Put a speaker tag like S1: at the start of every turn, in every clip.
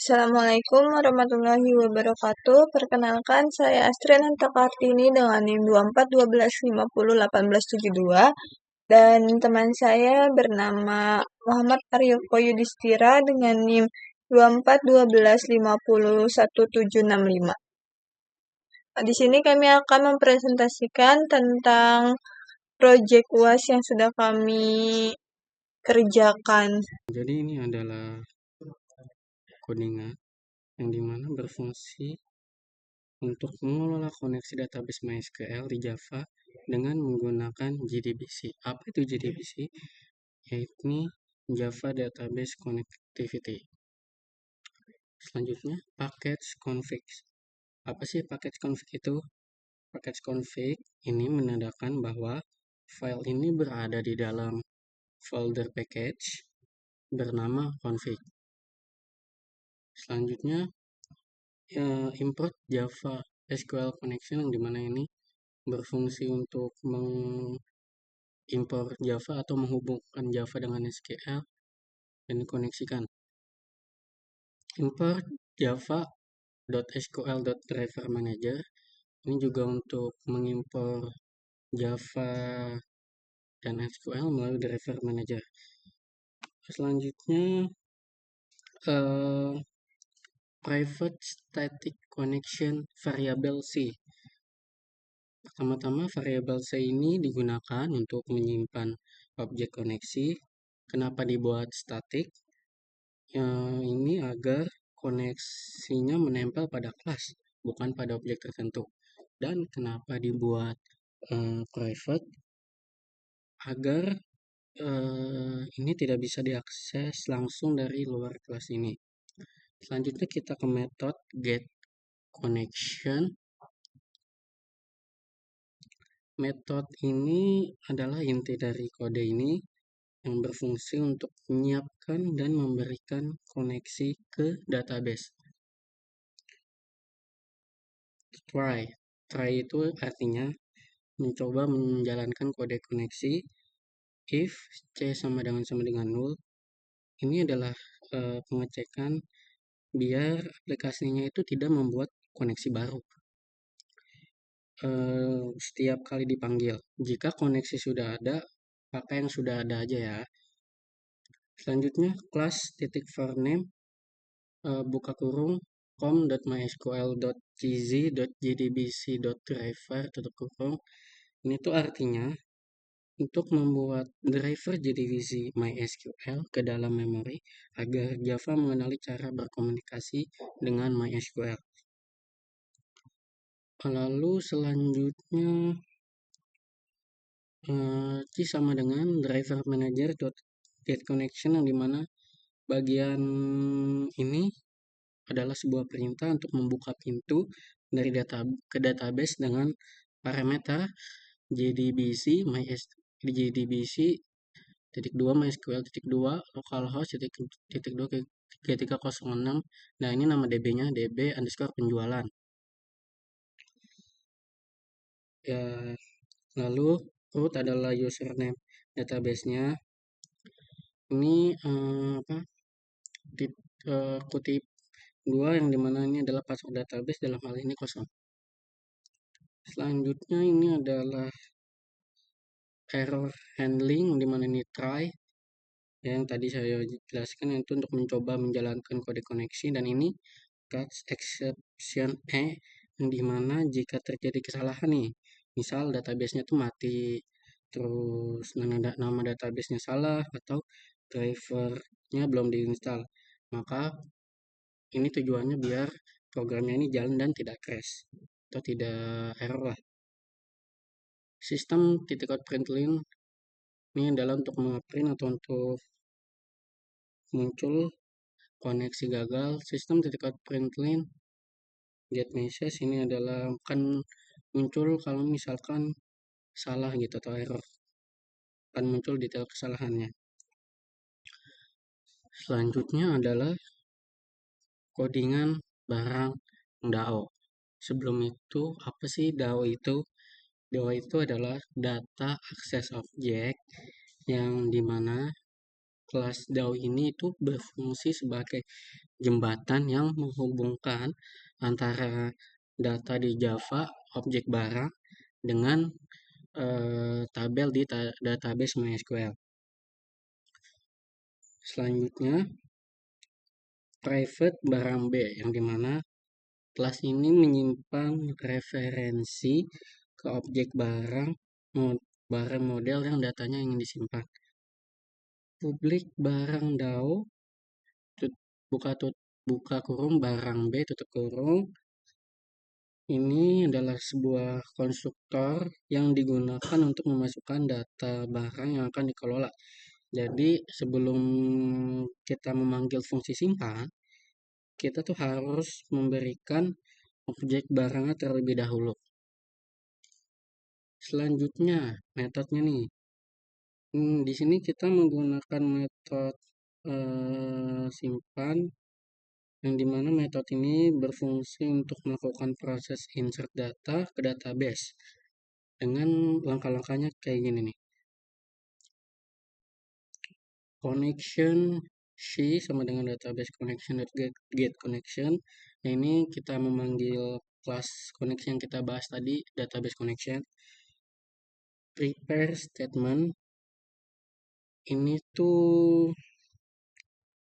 S1: Assalamualaikum warahmatullahi wabarakatuh. Perkenalkan, saya Astrid Kartini dengan NIM 24 12 50 18 72 dan teman saya bernama Muhammad Aryoko Yudhistira dengan NIM 24 12 50 1765. Di sini kami akan mempresentasikan tentang proyek UAS yang sudah kami kerjakan.
S2: Jadi ini adalah codingan yang dimana berfungsi untuk mengelola koneksi database MySQL di Java dengan menggunakan JDBC. Apa itu JDBC? Yaitu Java Database Connectivity. Selanjutnya, package config. Apa sih package config itu? Package config ini menandakan bahwa file ini berada di dalam folder package bernama config. Selanjutnya, import Java SQL connection yang dimana ini berfungsi untuk mengimpor Java atau menghubungkan Java dengan SQL dan dikoneksikan. Import java.sql.driver manager ini juga untuk mengimpor Java dan SQL melalui driver manager. Selanjutnya, private static connection variable C. Pertama-tama variabel C ini digunakan untuk menyimpan objek koneksi. Kenapa dibuat statik? Ini agar koneksinya menempel pada kelas, bukan pada objek tertentu. Dan kenapa dibuat private? Agar ini tidak bisa diakses langsung dari luar kelas ini. Selanjutnya kita ke metode get connection. Metode ini adalah inti dari kode ini yang berfungsi untuk menyiapkan dan memberikan koneksi ke database. Try itu artinya mencoba menjalankan kode koneksi. If C sama dengan 0, ini adalah pengecekan biar aplikasinya itu tidak membuat koneksi baru setiap kali dipanggil. Jika koneksi sudah ada, pakai yang sudah ada aja ya. Selanjutnya class.forName buka kurung com.mysql.gz.jdbc.driver tutup kurung. Ini tuh artinya untuk membuat driver JDBC MySQL ke dalam memori agar Java mengenali cara berkomunikasi dengan MySQL. Lalu selanjutnya C sama dengan driver manager get connection yang dimana bagian ini adalah sebuah perintah untuk membuka pintu dari ke database dengan parameter JDBC MySQL.2 localhost .2 3306. Nah, ini nama DB-nya DB_penjualan. Ya, lalu root adalah username database-nya. Ini kutip 2 yang dimana ini adalah password database, dalam hal ini kosong. Selanjutnya ini adalah error handling dimana ini try yang tadi saya jelaskan, itu untuk mencoba menjalankan kode koneksi, dan ini catch exception yang dimana jika terjadi kesalahan nih, misal database-nya tuh mati, terus nama database-nya salah atau driver-nya belum diinstal, maka ini tujuannya biar programnya ini jalan dan tidak crash atau tidak error lah. Sistem .println ini adalah untuk nge-print atau untuk muncul koneksi gagal. Sistem .println get message ini adalah akan muncul kalau misalkan salah gitu atau error, akan muncul detail kesalahannya. Selanjutnya adalah codingan barang DAO. Sebelum itu, apa sih DAO itu? DAO itu adalah data access object yang dimana kelas DAO ini itu berfungsi sebagai jembatan yang menghubungkan antara data di Java, objek barang, dengan tabel di database MySQL. Selanjutnya, private barang B, yang dimana kelas ini menyimpan referensi ke objek barang, barang model yang datanya ingin disimpan. Publik barang DAO, buka, buka kurung, barang B, tutup kurung, ini adalah sebuah konstruktor yang digunakan untuk memasukkan data barang yang akan dikelola. Jadi sebelum kita memanggil fungsi simpan, kita tuh harus memberikan objek barangnya terlebih dahulu. Selanjutnya, metodenya nih. Di sini kita menggunakan metode simpan, yang dimana metode ini berfungsi untuk melakukan proses insert data ke database dengan langkah-langkahnya kayak gini nih. Connection C sama dengan database connection get connection. Nah, ini kita memanggil kelas connection yang kita bahas tadi, database connection. Prepare statement ini tuh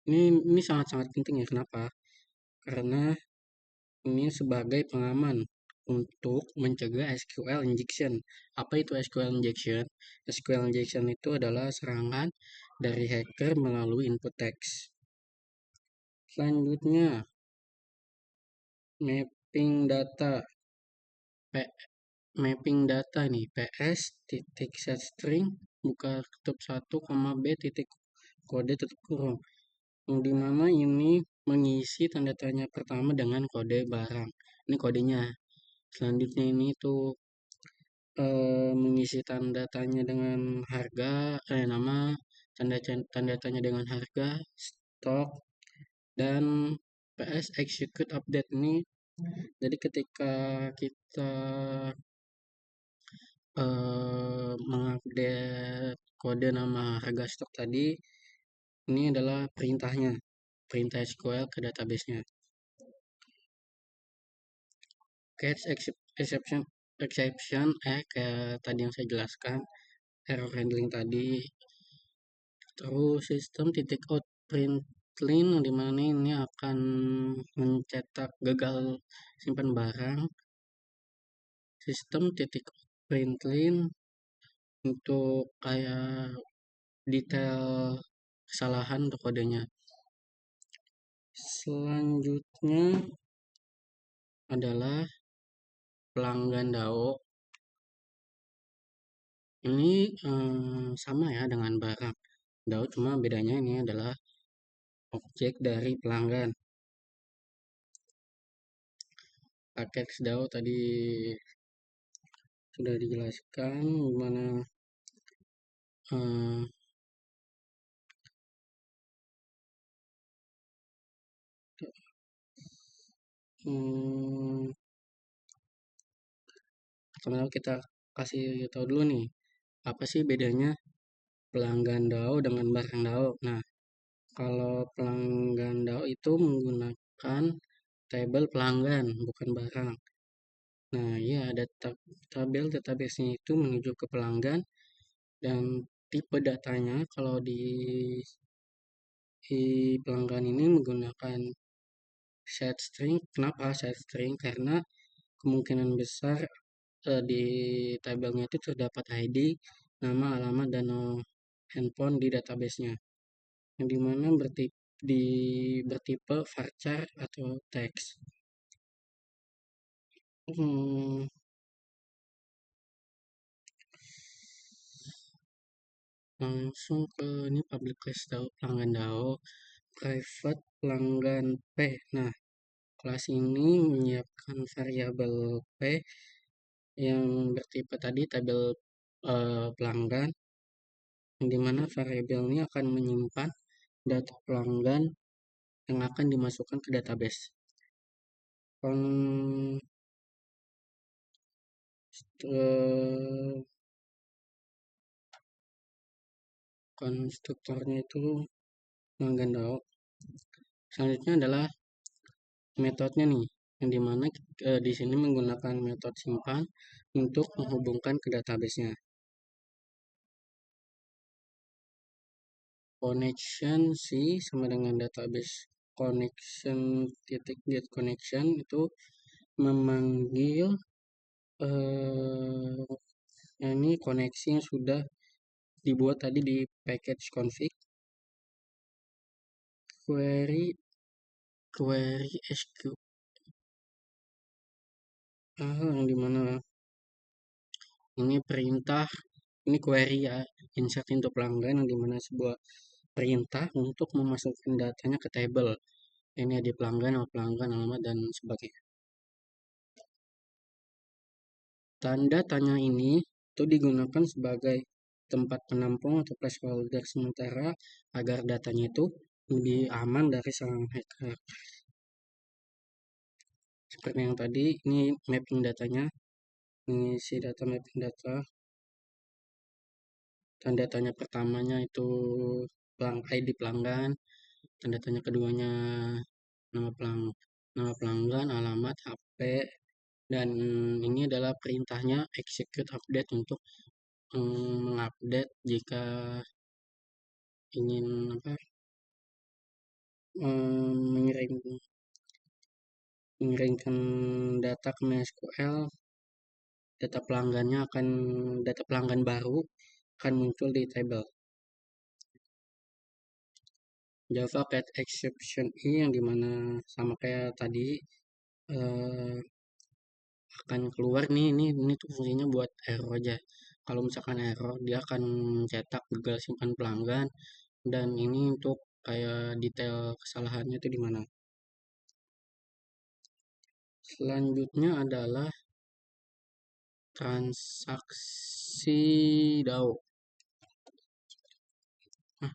S2: ini sangat-sangat penting ya. Kenapa? Karena ini sebagai pengaman untuk mencegah SQL injection. Apa itu SQL injection? SQL injection itu adalah serangan dari hacker melalui input text. Selanjutnya, mapping data. Mapping data nih, ps titik set string buka tutup 1, b titik kode tutup kurung, yang dimana ini mengisi tanda tanya pertama dengan kode barang. Ini kodenya. Selanjutnya ini tuh mengisi tanda tanya dengan harga, nama, tanda tanya dengan harga, stok, dan ps execute update ini. Jadi ketika kita mengupdate kode nama harga stok tadi, ini adalah perintahnya, perintah SQL ke database-nya. Catch exception, kayak tadi yang saya jelaskan, error handling tadi. Terus sistem titik out println, dimana ini akan mencetak gagal simpan barang. Sistem titik out println untuk kayak detail kesalahan untuk kodenya. Selanjutnya adalah pelanggan DAO. Ini sama ya dengan barang DAO, cuma bedanya ini adalah objek dari pelanggan. Paket DAO tadi sudah dijelaskan gimana eh, pertama kita kasih tahu dulu nih, apa sih bedanya pelanggan DAO dengan barang DAO. Nah, kalau pelanggan DAO itu menggunakan tabel pelanggan, bukan barang. Nah, ya ada tabel database-nya itu menuju ke pelanggan, dan tipe datanya kalau di pelanggan ini menggunakan set string. Kenapa set string? Karena kemungkinan besar di tabelnya itu terdapat ID, nama, alamat, dan handphone di database-nya, yang dimana bertipe varchar atau teks. Langsung ke ini public class DAO, pelanggan DAO, private pelanggan P. Nah, kelas ini menyiapkan variabel P yang bertipe tadi tabel pelanggan, yang dimana variabel ini akan menyimpan data pelanggan yang akan dimasukkan ke database. Konstruktornya itu pelanggan DAO. Selanjutnya adalah metodenya nih, yang dimana di sini menggunakan metode simpan untuk menghubungkan ke database-nya. Connection sih sama dengan database. Connection titik get connection itu memanggil ini koneksi yang sudah dibuat tadi di package config query SQL, yang dimana ini perintah, ini query ya, insert into pelanggan, yang dimana sebuah perintah untuk memasukkan datanya ke table. Ini ada pelanggan, nama pelanggan, alamat, dan sebagainya. Tanda tanya ini itu digunakan sebagai tempat penampung atau placeholder sementara agar datanya itu lebih aman dari serangan hacker. Seperti yang tadi, ini mapping datanya, ini si data mapping data. Tanda tanya pertamanya itu ID pelanggan, tanda tanya keduanya nama pelanggan, alamat, HP, dan ini adalah perintahnya execute update untuk mengupdate jika ingin mengirimkan data ke MySQL. Data pelanggan baru akan muncul di table. Java get exception yang dimana sama kayak tadi, akan keluar nih, ini tuh fungsinya buat error aja. Kalau misalkan error, dia akan cetak gagal simpan pelanggan, dan ini untuk kayak detail kesalahannya itu di mana. Selanjutnya adalah transaksi DAO. Nah,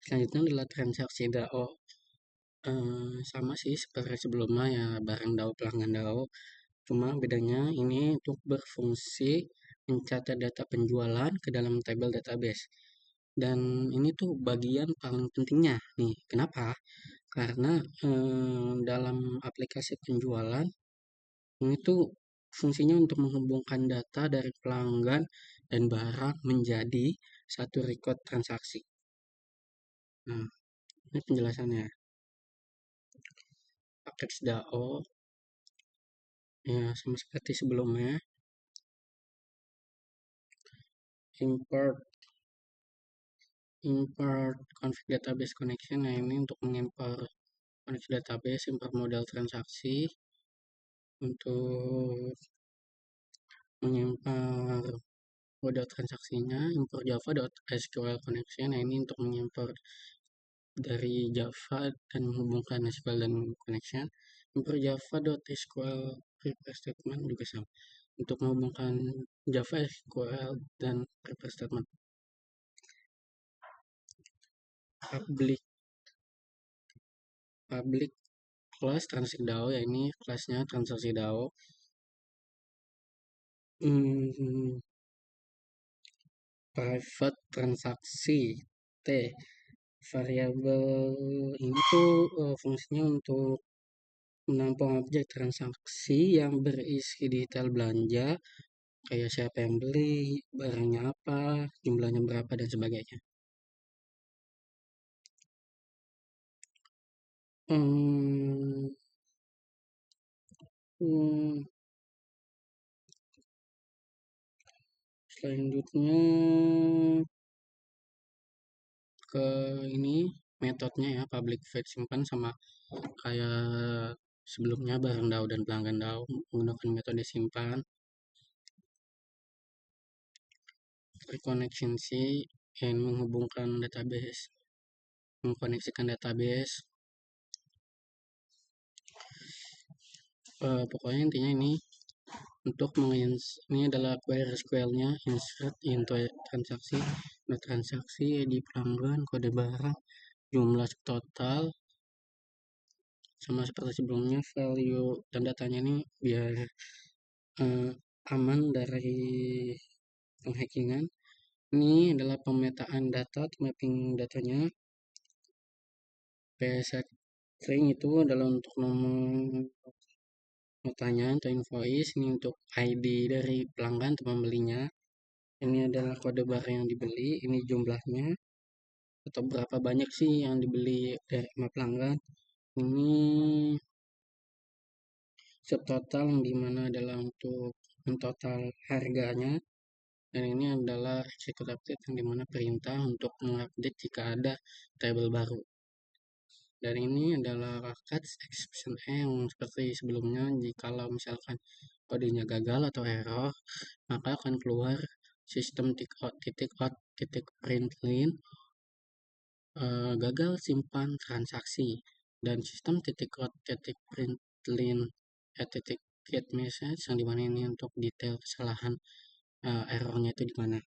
S2: selanjutnya adalah transaksi DAO. Sama sih seperti sebelumnya ya, barang DAO, pelanggan DAO. Cuma bedanya ini untuk berfungsi mencatat data penjualan ke dalam table database. Dan ini tuh bagian paling pentingnya nih. Kenapa? Karena dalam aplikasi penjualan ini tuh fungsinya untuk menghubungkan data dari pelanggan dan barang menjadi satu record transaksi. Nah, ini penjelasannya. Package DAO ya sama seperti sebelumnya. Import config database connection. Nah, ini untuk mengimport koneksi database, import model transaksi, untuk mengimport model transaksinya, import java.sql connection. Nah, ini untuk mengimport dari Java dan menghubungkan SQL dan connection. Import java.sql prepare statement juga sama untuk menghubungkan Java, SQL, dan prepare statement. Public class transaksi DAO, ya ini kelasnya transaksi DAO. Private transaksi T, variabel ini tuh fungsinya untuk menampung objek transaksi yang berisi detail belanja, kayak siapa yang beli, barangnya apa, jumlahnya berapa, dan sebagainya. Selanjutnya ke ini metodenya ya, public void simpan sama kayak sebelumnya barang DAO dan pelanggan DAO menggunakan metode simpan. Reconnection sih yang menghubungkan database, mengkoneksikan database. Pokoknya intinya ini untuk ini adalah query SQL-nya, insert into transaksi, transaksi di pelanggan, kode barang, jumlah total, sama seperti sebelumnya, value dan datanya ini biar aman dari penghackingan. Ini adalah pemetaan data atau mapping datanya. PSX string itu adalah untuk nomor pertanyaan atau invoice, ini untuk ID dari pelanggan atau pembelinya. Ini adalah kode barang yang dibeli, ini jumlahnya atau berapa banyak sih yang dibeli dari sama pelanggan. Ini subtotal yang dimana adalah untuk mentotal harganya, dan ini adalah execute update yang dimana perintah untuk mengupdate jika ada table baru. Dan ini adalah cut exception yang seperti sebelumnya, jikalau misalkan kodenya gagal atau error, maka akan keluar sistem titik println gagal simpan transaksi, dan sistem titik println titik get message yang dimana ini untuk detail kesalahan errornya itu di mana.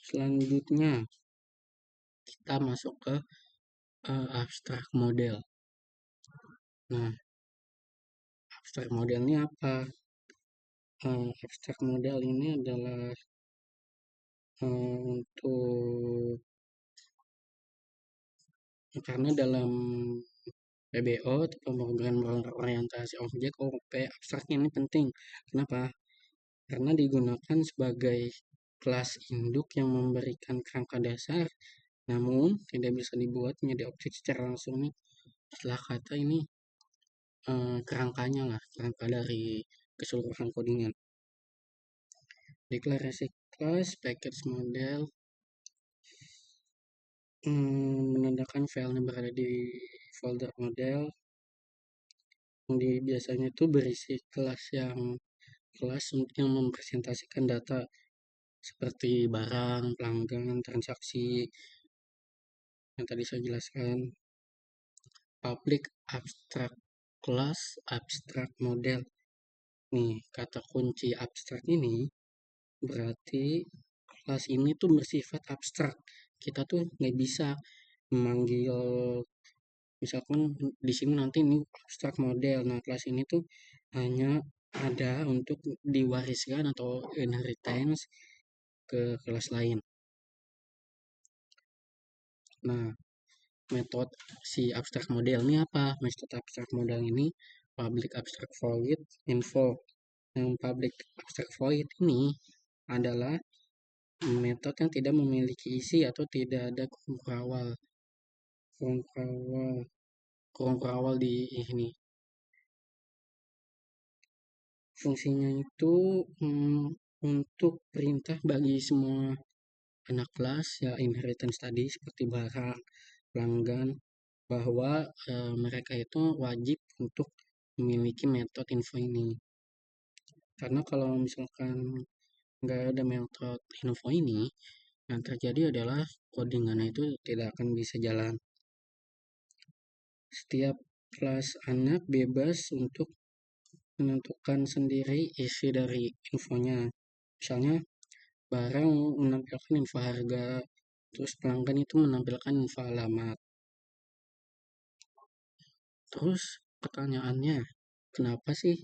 S2: Selanjutnya kita masuk ke abstract model. Nah, abstract model ini apa? Abstract model ini adalah untuk karena dalam PBO atau pemrograman orientasi objek OOP, abstrak ini penting. Kenapa? Karena digunakan sebagai kelas induk yang memberikan kerangka dasar, namun tidak bisa dibuat menjadi objek secara langsung nih. Setelah kata ini kerangkanya lah, kerangka dari keseluruhan codingan. Deklarasi kelas, package model, menandakan filenya berada di folder model. Biasanya itu berisi kelas yang mempresentasikan data seperti barang, pelanggan, transaksi yang tadi saya jelaskan. Public abstract class, abstract model. Nih, kata kunci abstrak ini berarti kelas ini tuh bersifat abstrak. Kita tuh nggak bisa memanggil, misalkan di sini nanti ini abstrak model. Nah, kelas ini tuh hanya ada untuk diwariskan atau inheritance ke kelas lain. Nah, metode si abstrak model ini apa? Metode abstrak model ini public abstract void info. Yang public abstract void ini adalah metode yang tidak memiliki isi atau tidak ada kurung kurawal di ini. Fungsinya itu untuk perintah bagi semua anak kelas ya, inheritance tadi seperti barang, pelanggan, bahwa mereka itu wajib untuk memiliki metode info ini. Karena kalau misalkan nggak ada metode info ini, yang terjadi adalah codingannya itu tidak akan bisa jalan. Setiap kelas anak bebas untuk menentukan sendiri isi dari infonya. Misalnya barang menampilkan info harga, terus pelanggan itu menampilkan info alamat. Terus pertanyaannya, kenapa sih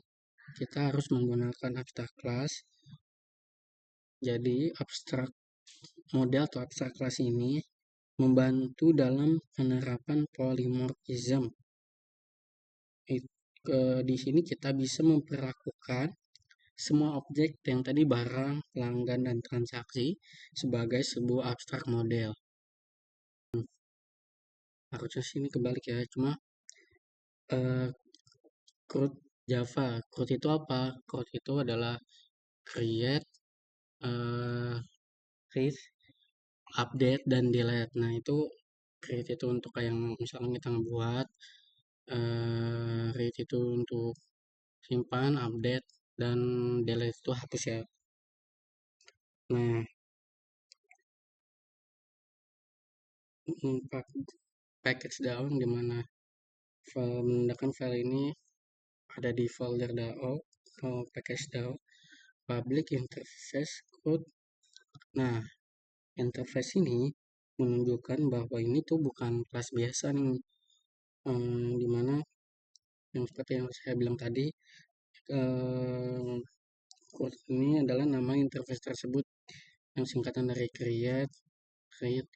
S2: kita harus menggunakan abstrak class? Jadi abstrak model atau abstrak class ini membantu dalam penerapan polymorphism. Di sini kita bisa memperlakukan semua objek yang tadi barang, pelanggan, dan transaksi sebagai sebuah abstrak model. Harusnya sini kebalik ya, cuma CRUD Java. CRUD itu apa? CRUD itu adalah create, read, update, dan delete. Nah, itu create itu untuk kayak misalkan kita ngebuat, read itu untuk simpan, update, dan delete itu hapus ya. Nah, package down dimana menandakan file ini ada di folder DAO atau package DAO public interface code. Nah, Interface ini menunjukkan bahwa ini tuh bukan kelas biasa nih, dimana yang seperti yang saya bilang tadi, ini adalah nama interface tersebut yang singkatan dari create, read,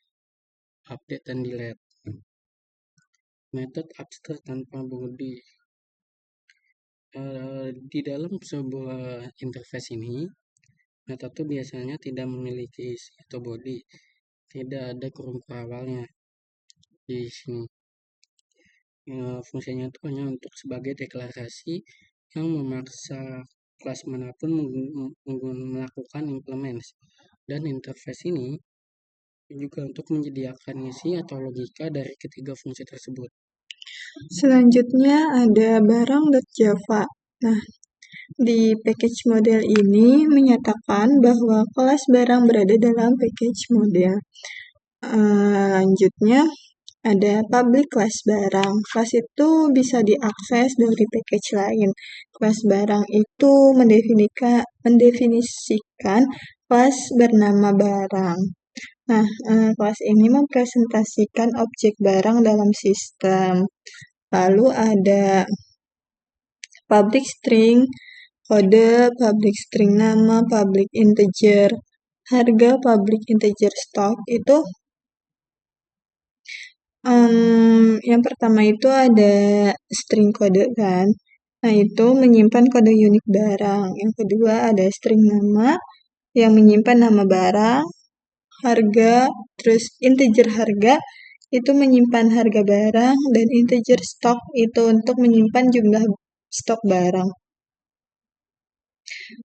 S2: update, dan delete. Metode abstrak tanpa body. Di dalam sebuah interface ini, metode biasanya tidak memiliki isi atau body, tidak ada kurung awalnya di sini. Fungsinya itu hanya untuk sebagai deklarasi yang memaksa kelas manapun melakukan implement, dan interface ini juga untuk menyediakan isi atau logika dari ketiga fungsi tersebut.
S1: Selanjutnya ada barang.java. Nah, di package model ini menyatakan bahwa kelas barang berada dalam package model. Lanjutnya ada public class barang. Kelas itu bisa diakses dari package lain. Kelas barang itu mendefinisikan kelas bernama barang. Nah, kelas ini mempresentasikan objek barang dalam sistem. Lalu ada public string, kode, public string nama, public integer, harga, public integer stock. Itu yang pertama itu ada string kode kan. Nah, itu menyimpan kode unik barang. Yang kedua ada string nama yang menyimpan nama barang, harga, terus integer harga itu menyimpan harga barang, dan integer stock itu untuk menyimpan jumlah stok barang.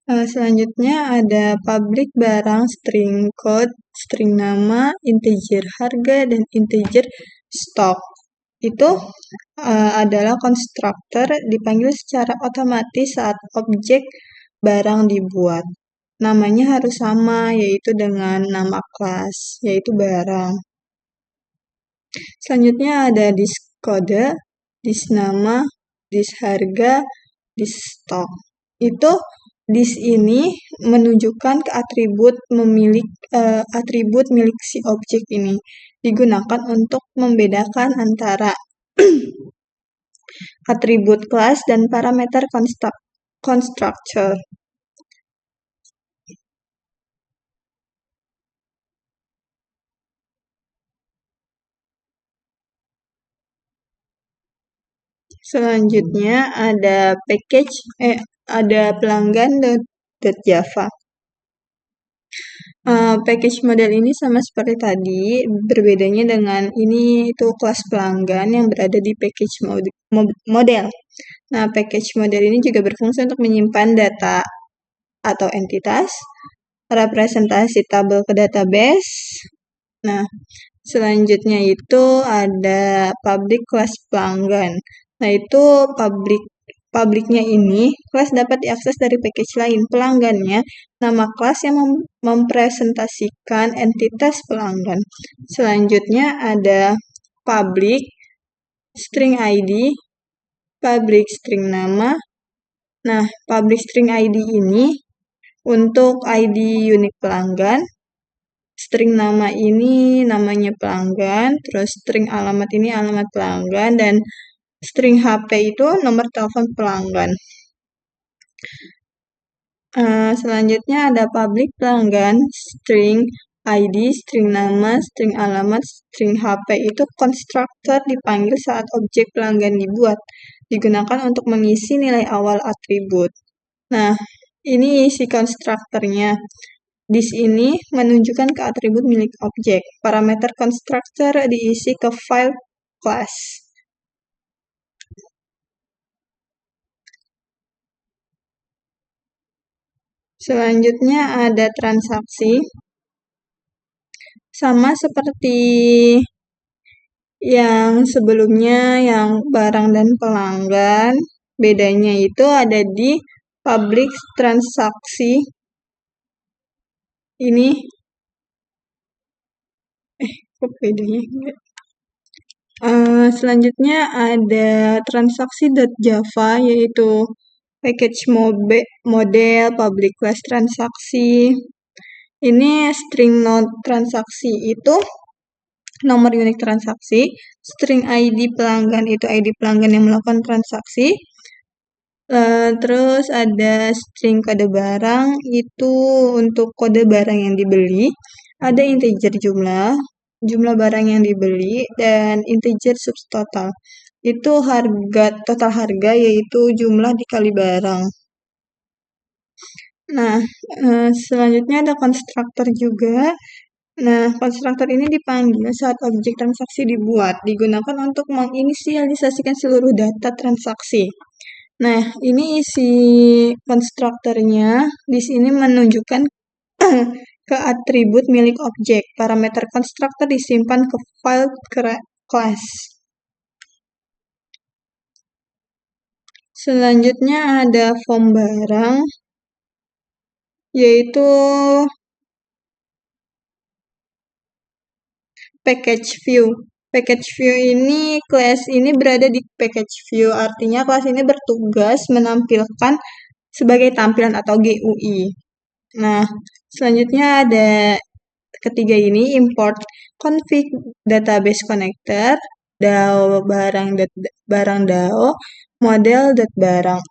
S1: Selanjutnya ada public barang, string code, string nama, integer harga, dan integer stock. Itu adalah konstruktor dipanggil secara otomatis saat objek barang dibuat. Namanya harus sama, yaitu dengan nama kelas, yaitu barang. Selanjutnya ada disk kode, disk nama, disk harga, disk stock. Itu disk ini menunjukkan ke atribut milik si objek ini. Digunakan untuk membedakan antara atribut kelas dan parameter constructor. Selanjutnya ada pelanggan.java. Package model ini sama seperti tadi, berbedanya dengan ini itu kelas pelanggan yang berada di package model. Nah, package model ini juga berfungsi untuk menyimpan data atau entitas, representasi tabel ke database. Nah, selanjutnya itu ada public class pelanggan. Nah, itu publiknya ini kelas dapat diakses dari package lain. Pelanggannya nama kelas yang mempresentasikan entitas pelanggan. Selanjutnya ada public string ID, public string nama. Nah, public string ID ini untuk ID unik pelanggan. String nama ini namanya pelanggan, terus string alamat ini alamat pelanggan, dan string HP itu nomor telepon pelanggan. Selanjutnya ada public pelanggan, string ID, string nama, string alamat, string HP itu konstruktor dipanggil saat objek pelanggan dibuat. Digunakan untuk mengisi nilai awal atribut. Nah, ini isi konstruktornya. Di sini menunjukkan ke atribut milik objek. Parameter konstruktor diisi ke file class. Selanjutnya ada transaksi. Sama seperti yang sebelumnya, yang barang dan pelanggan. Bedanya itu ada di public transaksi. Ini kok bedanya enggak? Selanjutnya ada transaksi.java, yaitu package model public class transaksi. Ini string node transaksi itu nomor unik transaksi, string ID pelanggan itu ID pelanggan yang melakukan transaksi, terus ada string kode barang itu untuk kode barang yang dibeli, ada integer jumlah barang yang dibeli, dan integer subtotal. Itu total harga yaitu jumlah dikali barang. Nah, selanjutnya ada konstruktor juga. Nah, konstruktor ini dipanggil saat objek transaksi dibuat, digunakan untuk menginisialisasikan seluruh data transaksi. Nah, ini isi konstruktornya. Di sini menunjukkan ke atribut milik objek. Parameter konstruktor disimpan ke file class. Selanjutnya ada form barang, yaitu package view. Package view ini, class ini berada di package view, artinya class ini bertugas menampilkan sebagai tampilan atau GUI. Nah, selanjutnya ada ketiga ini, import config database connector, DAO barang DAO, model barang.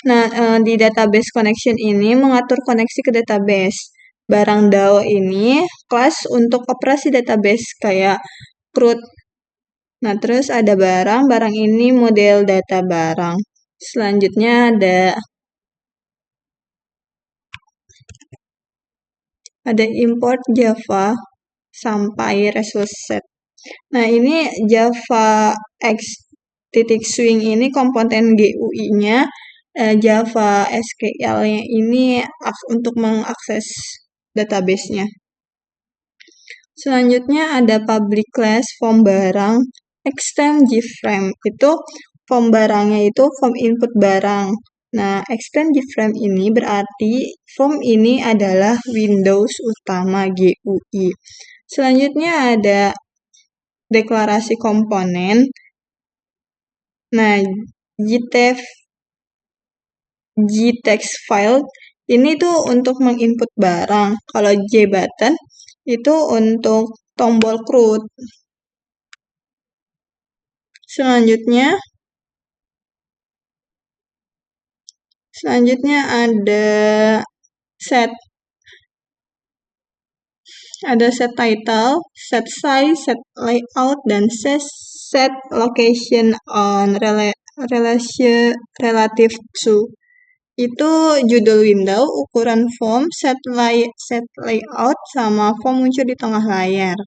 S1: Nah, di database connection ini mengatur koneksi ke database. Barang DAO ini kelas untuk operasi database kayak CRUD. Nah, terus ada barang ini model data barang. Selanjutnya ada import Java sampai resource set. Nah, ini Java X.Swing ini komponen GUI-nya, Java SQL-nya ini untuk mengakses database-nya. Selanjutnya ada public class form barang, extend JFrame. Itu form barangnya itu form input barang. Nah, extend JFrame ini berarti form ini adalah Windows utama GUI. Selanjutnya ada deklarasi komponen. Nah, JText file ini tuh untuk menginput barang. Kalau JButton itu untuk tombol CRUD. Selanjutnya ada set title, set size, set layout, dan set location on relative to. Itu judul window, ukuran form, set layout, sama form muncul di tengah layar.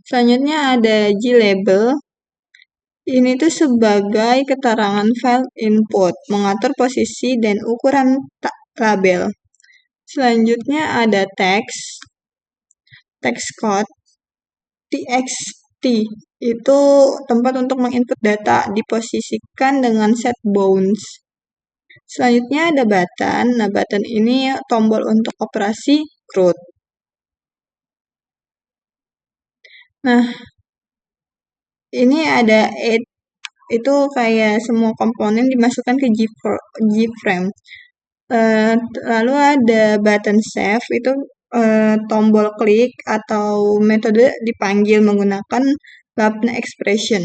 S1: Selanjutnya ada glabel. Ini tuh sebagai keterangan file input, mengatur posisi dan ukuran label. Selanjutnya ada text code, txt, itu tempat untuk menginput data, diposisikan dengan set bounds. Selanjutnya ada button. Nah, button ini tombol untuk operasi CRUD. Nah, ini ada add, itu kayak semua komponen dimasukkan ke JFrame. Lalu ada button save, itu tombol klik atau metode dipanggil menggunakan Labna expression.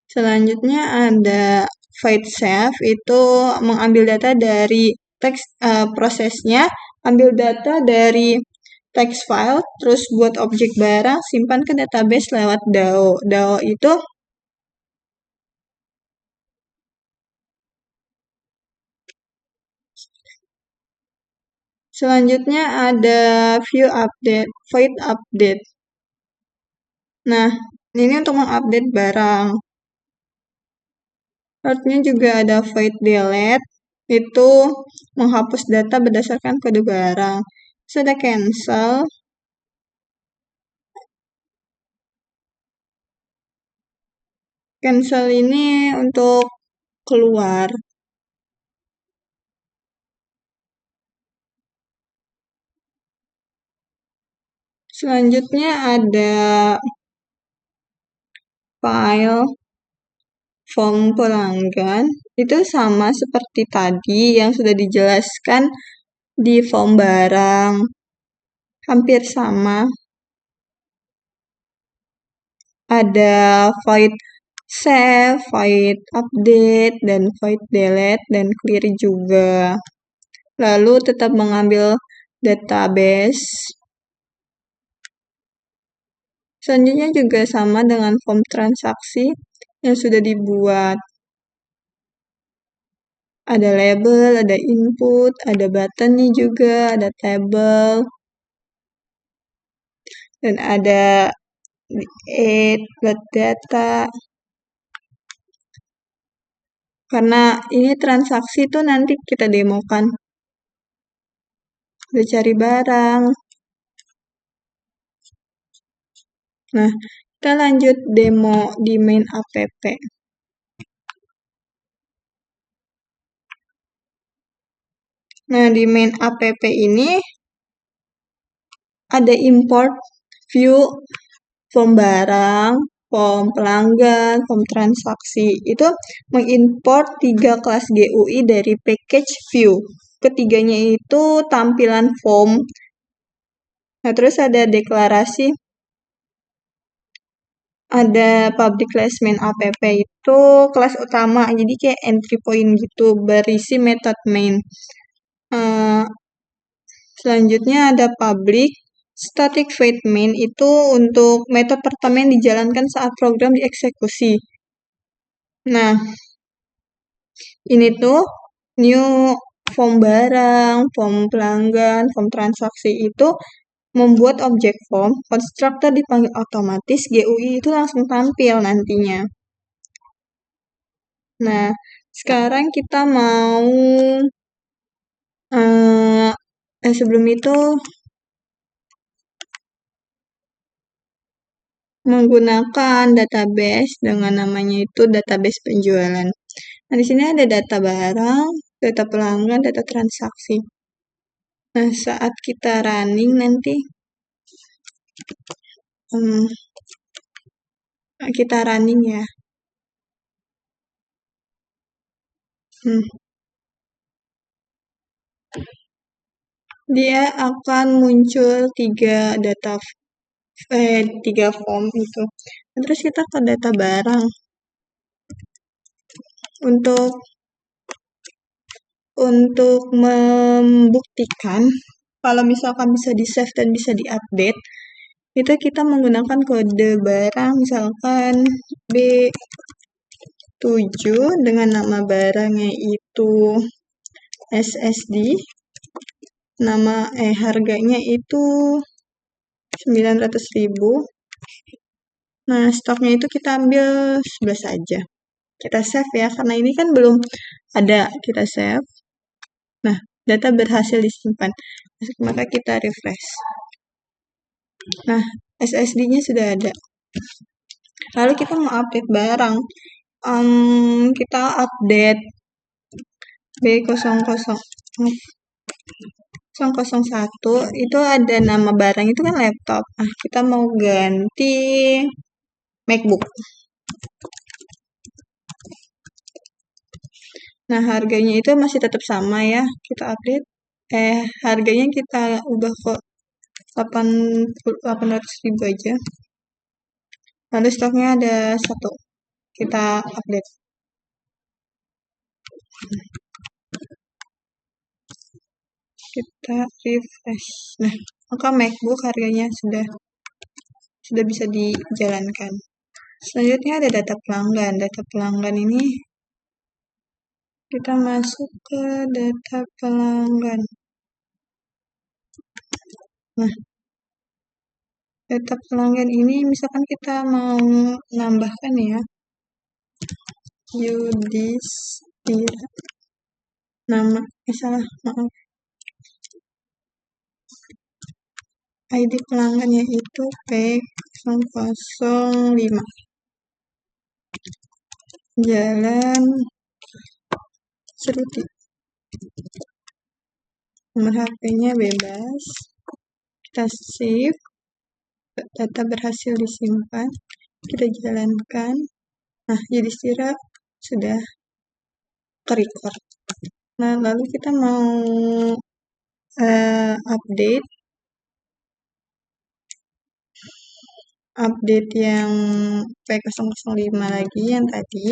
S1: Selanjutnya ada void save, itu mengambil data dari teks, prosesnya, ambil data dari text file, terus buat objek barang, simpan ke database lewat DAO. DAO itu selanjutnya ada void update. Nah, ini untuk mengupdate barang. Artinya juga ada void delete, itu menghapus data berdasarkan kode barang. Terus ada cancel. Cancel ini untuk keluar. Selanjutnya ada file. form pelanggan itu sama seperti tadi yang sudah dijelaskan di form barang. Hampir sama. Ada void save, void update, dan void delete, dan clear juga. Lalu tetap mengambil database. Selanjutnya juga sama dengan form transaksi yang sudah dibuat. Ada label, ada input, ada button nih juga, ada table, dan ada add data. Karena ini transaksi tuh nanti kita demokan. Udah cari barang. Nah, kita lanjut demo di main app. Nah, di main app ini ada import view form barang, form pelanggan, form transaksi. Itu mengimport 3 kelas GUI dari package view. Ketiganya itu tampilan form. Nah, terus ada deklarasi. Ada public class main app itu kelas utama, jadi kayak entry point gitu, berisi method main. Selanjutnya ada public static void main itu untuk metode pertama yang dijalankan saat program dieksekusi. Nah, ini tuh new form barang, form pelanggan, form transaksi itu membuat objek form, konstruktor dipanggil otomatis, GUI itu langsung tampil nantinya. Nah, sekarang kita mau sebelum itu menggunakan database dengan namanya itu database penjualan. Nah, di sini ada data barang, data pelanggan, data transaksi. Nah, saat kita running nanti kita running ya. Dia akan muncul 3 form itu. Terus kita ke data barang. Untuk membuktikan kalau misalkan bisa di-save dan bisa di-update, itu kita menggunakan kode barang, misalkan B7 dengan nama barangnya itu SSD, harganya itu 900.000. Nah, stoknya itu kita ambil 11 aja. Kita save ya, karena ini kan belum ada, kita save. Nah, data berhasil disimpan. Maka kita refresh. Nah, SSD-nya sudah ada. Lalu kita mau update barang. Kita update B001 itu ada nama barang itu kan laptop. Nah, kita mau ganti MacBook. Nah, harganya itu masih tetap sama ya. Kita update. Harganya kita ubah ke 800.000 aja. Lalu stoknya ada 1. Kita update. Kita refresh. Nah, maka MacBook harganya sudah bisa dijalankan. Selanjutnya ada data pelanggan. Data pelanggan ini kita masuk ke data pelanggan. Nah, data pelanggan ini misalkan kita mau nambahkan ya, Yudhistira. Nama, salah, maaf. ID pelanggannya itu P005. Jalan Seruti. Nomor HP-nya bebas. Kita save. Data berhasil disimpan. Kita jalankan. Nah, Yudhistira sudah ke-record. Nah, lalu kita mau update yang P005 lagi yang tadi.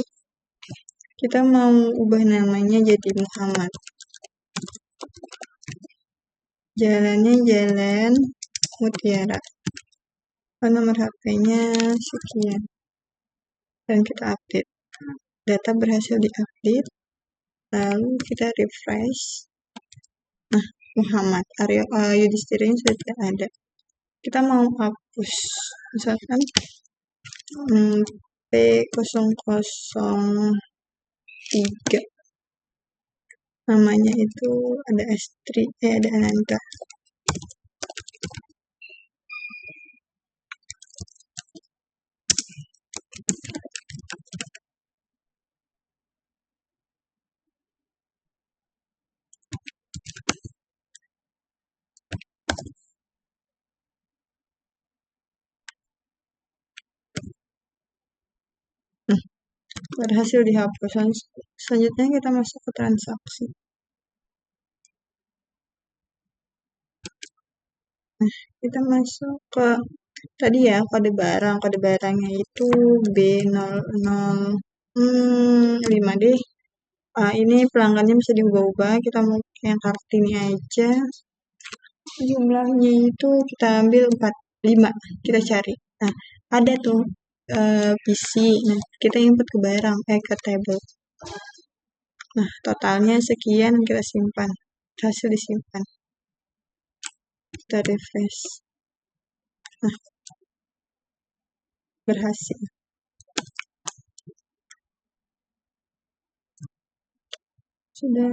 S1: Kita mau ubah namanya jadi Muhammad. Jalannya Jalan Mutiara. Nomor HP-nya sekian. Dan kita update. Data berhasil diupdate. Lalu kita refresh. Nah, Muhammad, Yudhistira sudah tidak ada. Kita mau hapus. Misalkan P003. Namanya itu ada Astri, ada Ananta. Berhasil dihapus. Selanjutnya kita masuk ke transaksi. Nah, kita masuk ke tadi ya kode barang. Kode barangnya itu B005 deh. Ini pelanggannya bisa diubah-ubah. Kita mau yang Kartini aja. Jumlahnya itu kita ambil 5. Kita cari. Nah, ada tuh PC. Nah, kita input ke barang, ke table. Nah, totalnya sekian, kita simpan. Hasil disimpan. Kita refresh. Nah, berhasil. Sudah.